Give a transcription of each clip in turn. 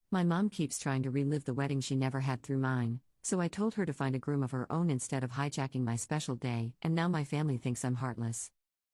My mom keeps trying to relive the wedding she never had through mine, so I told her to find a groom of her own instead of hijacking my special day, and now my family thinks I'm heartless.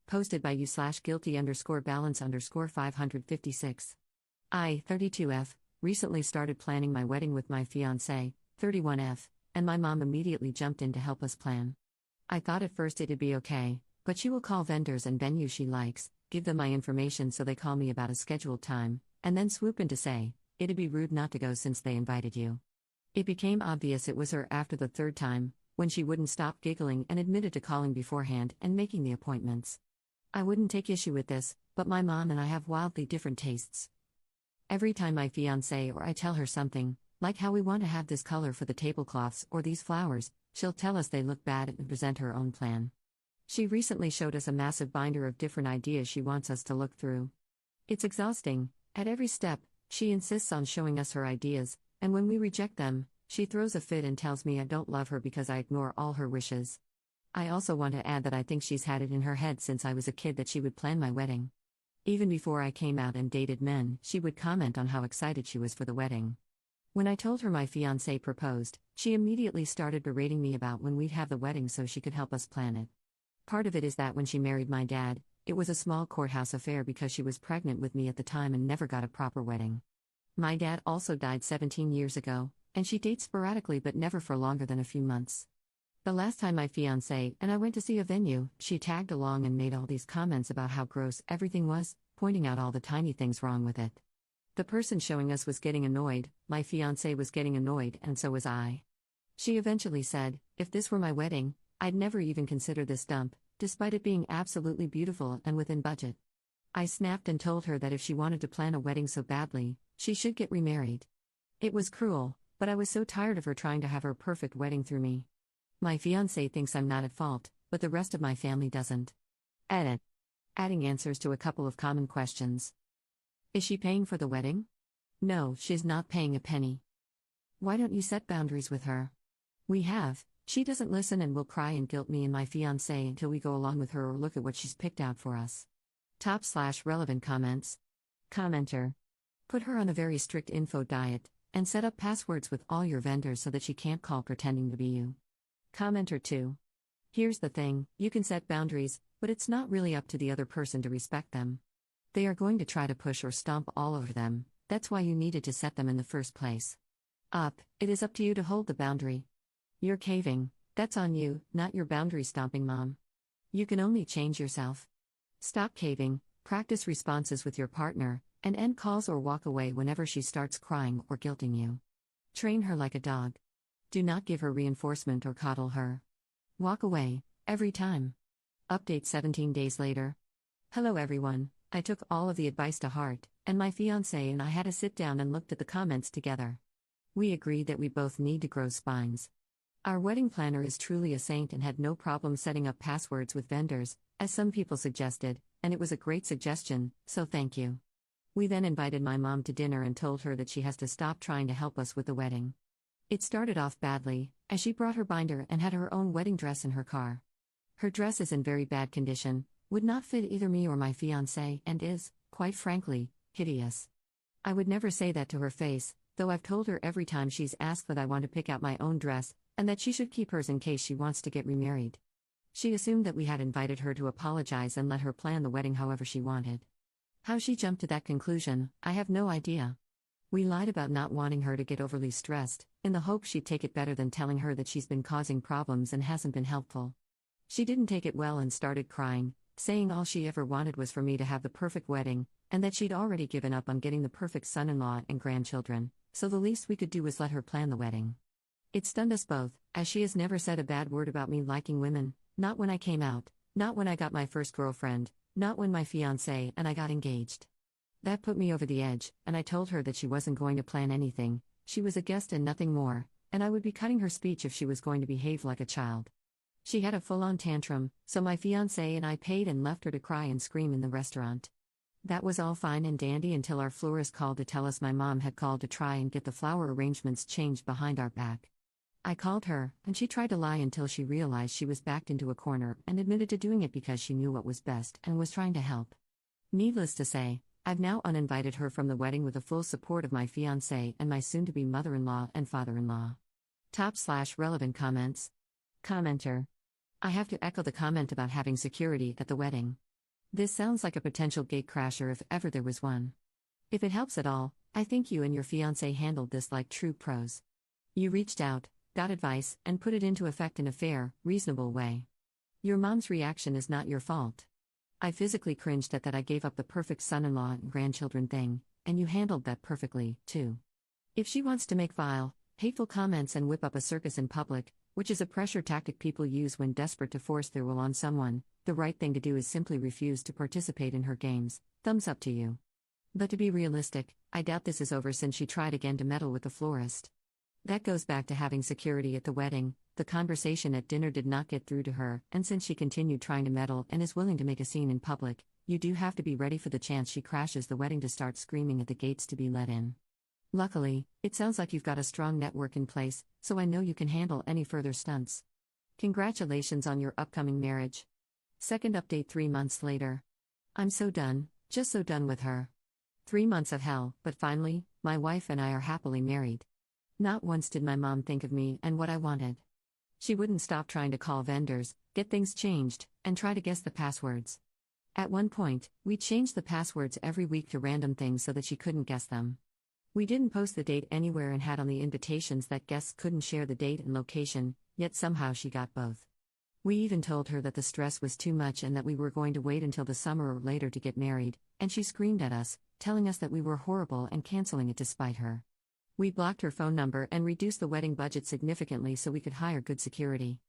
Posted by you/guilty_balance_556. I, 32F, recently started planning my wedding with my fiancé, 31F, and my mom immediately jumped in to help us plan. I thought at first it'd be okay, but she will call vendors and venues she likes, give them my information so they call me about a scheduled time, and then swoop in to say, it'd be rude not to go since they invited you. It became obvious it was her after the third time, when she wouldn't stop giggling and admitted to calling beforehand and making the appointments. I wouldn't take issue with this, but my mom and I have wildly different tastes. Every time my fiancé or I tell her something, like how we want to have this color for the tablecloths or these flowers, she'll tell us they look bad and present her own plan. She recently showed us a massive binder of different ideas she wants us to look through. It's exhausting. At every step, she insists on showing us her ideas, and when we reject them, she throws a fit and tells me I don't love her because I ignore all her wishes. I also want to add that I think she's had it in her head since I was a kid that she would plan my wedding. Even before I came out and dated men, she would comment on how excited she was for the wedding. When I told her my fiancé proposed, she immediately started berating me about when we'd have the wedding so she could help us plan it. Part of it is that when she married my dad, it was a small courthouse affair because she was pregnant with me at the time and never got a proper wedding. My dad also died 17 years ago, and she dates sporadically but never for longer than a few months. The last time my fiancé and I went to see a venue, she tagged along and made all these comments about how gross everything was, pointing out all the tiny things wrong with it. The person showing us was getting annoyed, my fiancé was getting annoyed, and so was I. She eventually said, if this were my wedding, I'd never even consider this dump, despite it being absolutely beautiful and within budget. I snapped and told her that if she wanted to plan a wedding so badly, she should get remarried. It was cruel, but I was so tired of her trying to have her perfect wedding through me. My fiancé thinks I'm not at fault, but the rest of my family doesn't. Edit. Adding answers to a couple of common questions. Is she paying for the wedding? No, she's not paying a penny. Why don't you set boundaries with her? We have. She doesn't listen and will cry and guilt me and my fiancé until we go along with her or look at what she's picked out for us. Top/relevant comments. Commenter. Put her on a very strict info diet, and set up passwords with all your vendors so that she can't call pretending to be you. Commenter 2. Here's the thing, you can set boundaries, but it's not really up to the other person to respect them. They are going to try to push or stomp all over them, that's why you needed to set them in the first place. It is up to you to hold the boundary. You're caving, that's on you, not your boundary stomping mom. You can only change yourself. Stop caving, practice responses with your partner, and end calls or walk away whenever she starts crying or guilting you. Train her like a dog. Do not give her reinforcement or coddle her. Walk away, every time. Update 17 days later. Hello everyone, I took all of the advice to heart, and my fiancé and I had to sit down and looked at the comments together. We agreed that we both need to grow spines. Our wedding planner is truly a saint and had no problem setting up passwords with vendors, as some people suggested, and it was a great suggestion, so thank you. We then invited my mom to dinner and told her that she has to stop trying to help us with the wedding. It started off badly, as she brought her binder and had her own wedding dress in her car. Her dress is in very bad condition, would not fit either me or my fiancé, and is, quite frankly, hideous. I would never say that to her face, though I've told her every time she's asked that I want to pick out my own dress, and that she should keep hers in case she wants to get remarried. She assumed that we had invited her to apologize and let her plan the wedding however she wanted. How she jumped to that conclusion, I have no idea. We lied about not wanting her to get overly stressed, in the hope she'd take it better than telling her that she's been causing problems and hasn't been helpful. She didn't take it well and started crying, saying all she ever wanted was for me to have the perfect wedding, and that she'd already given up on getting the perfect son-in-law and grandchildren, so the least we could do was let her plan the wedding. It stunned us both, as she has never said a bad word about me liking women, not when I came out, not when I got my first girlfriend, not when my fiancé and I got engaged. That put me over the edge, and I told her that she wasn't going to plan anything, she was a guest and nothing more, and I would be cutting her speech if she was going to behave like a child. She had a full-on tantrum, so my fiancé and I paid and left her to cry and scream in the restaurant. That was all fine and dandy until our florist called to tell us my mom had called to try and get the flower arrangements changed behind our back. I called her, and she tried to lie until she realized she was backed into a corner and admitted to doing it because she knew what was best and was trying to help. Needless to say, I've now uninvited her from the wedding with the full support of my fiancé and my soon-to-be mother-in-law and father-in-law. Top/relevant comments. Commenter. I have to echo the comment about having security at the wedding. This sounds like a potential gatecrasher if ever there was one. If it helps at all, I think you and your fiancé handled this like true pros. You reached out, got advice, and put it into effect in a fair, reasonable way. Your mom's reaction is not your fault. I physically cringed at that I gave up the perfect son-in-law and grandchildren thing, and you handled that perfectly, too. If she wants to make vile, hateful comments and whip up a circus in public, which is a pressure tactic people use when desperate to force their will on someone, the right thing to do is simply refuse to participate in her games. Thumbs up to you. But to be realistic, I doubt this is over since she tried again to meddle with the florist. That goes back to having security at the wedding. The conversation at dinner did not get through to her, and since she continued trying to meddle and is willing to make a scene in public, you do have to be ready for the chance she crashes the wedding to start screaming at the gates to be let in. Luckily, it sounds like you've got a strong network in place, so I know you can handle any further stunts. Congratulations on your upcoming marriage. Second update 3 months later. I'm so done, just so done with her. 3 months of hell, but finally, my wife and I are happily married. Not once did my mom think of me and what I wanted. She wouldn't stop trying to call vendors, get things changed, and try to guess the passwords. At one point, we changed the passwords every week to random things so that she couldn't guess them. We didn't post the date anywhere and had on the invitations that guests couldn't share the date and location, yet somehow she got both. We even told her that the stress was too much and that we were going to wait until the summer or later to get married, and she screamed at us, telling us that we were horrible and canceling it despite her. We blocked her phone number and reduced the wedding budget significantly so we could hire good security.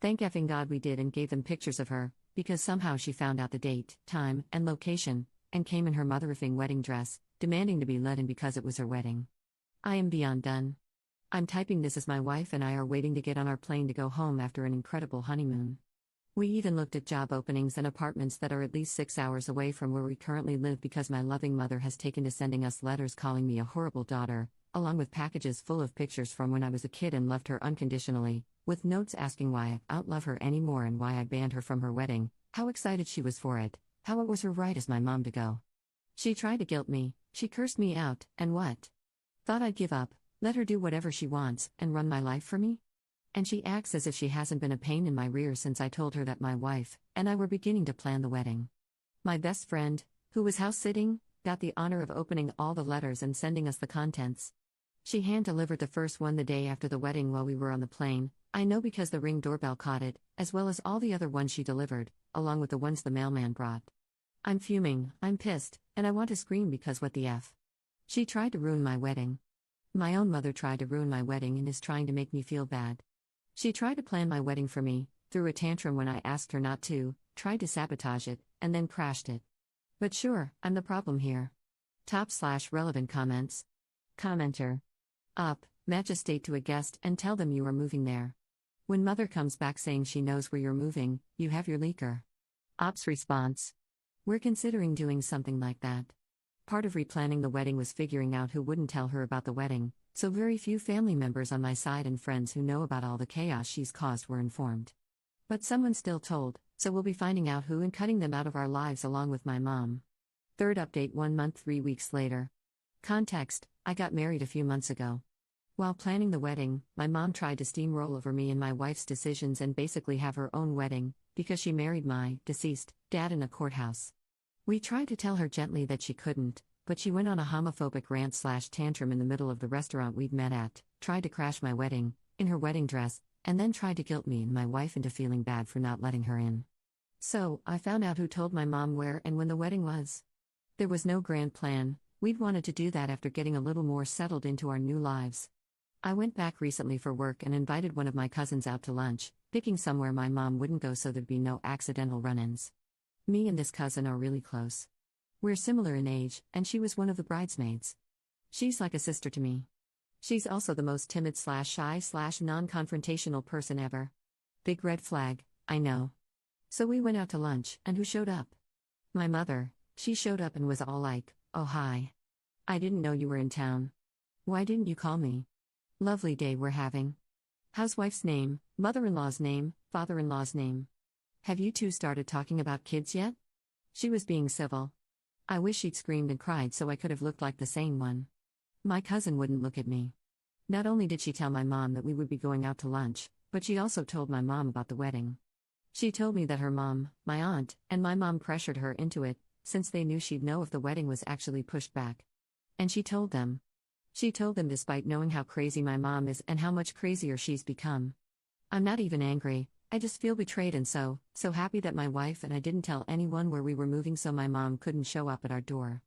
Thank effing God we did and gave them pictures of her, because somehow she found out the date, time, and location, and came in her mother-effing wedding dress, demanding to be let in because it was her wedding. I am beyond done. I'm typing this as my wife and I are waiting to get on our plane to go home after an incredible honeymoon. We even looked at job openings and apartments that are at least 6 hours away from where we currently live because my loving mother has taken to sending us letters calling me a horrible daughter, along with packages full of pictures from when I was a kid and loved her unconditionally, with notes asking why I don't love her anymore and why I banned her from her wedding, how excited she was for it, how it was her right as my mom to go. She tried to guilt me, she cursed me out, and what? Thought I'd give up, let her do whatever she wants, and run my life for me? And she acts as if she hasn't been a pain in my rear since I told her that my wife and I were beginning to plan the wedding. My best friend, who was house-sitting, got the honor of opening all the letters and sending us the contents. She hand-delivered the first one the day after the wedding while we were on the plane, I know because the Ring doorbell caught it, as well as all the other ones she delivered, along with the ones the mailman brought. I'm fuming, I'm pissed, and I want to scream because what the F? She tried to ruin my wedding. My own mother tried to ruin my wedding and is trying to make me feel bad. She tried to plan my wedding for me, threw a tantrum when I asked her not to, tried to sabotage it, and then crashed it. But sure, I'm the problem here. Top/relevant comments. Commenter. Up, match a state to a guest and tell them you are moving there. When mother comes back saying she knows where you're moving, you have your leaker. Op's response. We're considering doing something like that. Part of replanning the wedding was figuring out who wouldn't tell her about the wedding, so very few family members on my side and friends who know about all the chaos she's caused were informed. But someone still told, so we'll be finding out who and cutting them out of our lives along with my mom. Third update 1 month 3 weeks later. Context, I got married a few months ago. While planning the wedding, my mom tried to steamroll over me and my wife's decisions and basically have her own wedding, because she married my deceased dad in a courthouse. We tried to tell her gently that she couldn't, but she went on a homophobic rant/tantrum in the middle of the restaurant we'd met at, tried to crash my wedding, in her wedding dress, and then tried to guilt me and my wife into feeling bad for not letting her in. So, I found out who told my mom where and when the wedding was. There was no grand plan, we'd wanted to do that after getting a little more settled into our new lives. I went back recently for work and invited one of my cousins out to lunch, picking somewhere my mom wouldn't go so there'd be no accidental run-ins. Me and this cousin are really close. We're similar in age, and she was one of the bridesmaids. She's like a sister to me. She's also the most timid/shy/non-confrontational person ever. Big red flag, I know. So we went out to lunch, and who showed up? My mother. She showed up and was all like, "Oh hi. I didn't know you were in town. Why didn't you call me? Lovely day we're having. How's wife's name, mother-in-law's name, father-in-law's name? Have you two started talking about kids yet?" She was being civil. I wish she'd screamed and cried so I could have looked like the sane one. My cousin wouldn't look at me. Not only did she tell my mom that we would be going out to lunch, but she also told my mom about the wedding. She told me that her mom, my aunt, and my mom pressured her into it, since they knew she'd know if the wedding was actually pushed back. And she told them. She told them despite knowing how crazy my mom is and how much crazier she's become. I'm not even angry, I just feel betrayed and so happy that my wife and I didn't tell anyone where we were moving so my mom couldn't show up at our door.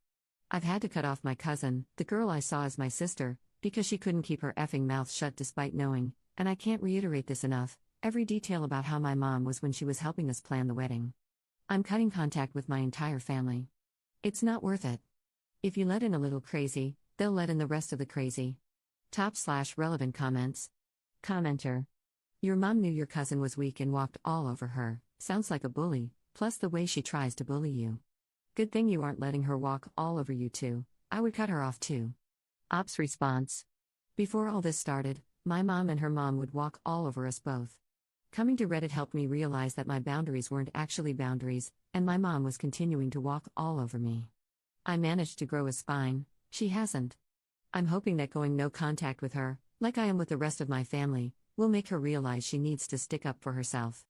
I've had to cut off my cousin, the girl I saw as my sister, because she couldn't keep her effing mouth shut despite knowing, and I can't reiterate this enough, every detail about how my mom was when she was helping us plan the wedding. I'm cutting contact with my entire family. It's not worth it. If you let in a little crazy, they'll let in the rest of the crazy. /relevant comments. Commenter. Your mom knew your cousin was weak and walked all over her, sounds like a bully, plus the way she tries to bully you. Good thing you aren't letting her walk all over you too, I would cut her off too. Ops response. Before all this started, my mom and her mom would walk all over us both. Coming to Reddit helped me realize that my boundaries weren't actually boundaries, and my mom was continuing to walk all over me. I managed to grow a spine, she hasn't. I'm hoping that going no contact with her, like I am with the rest of my family, will make her realize she needs to stick up for herself.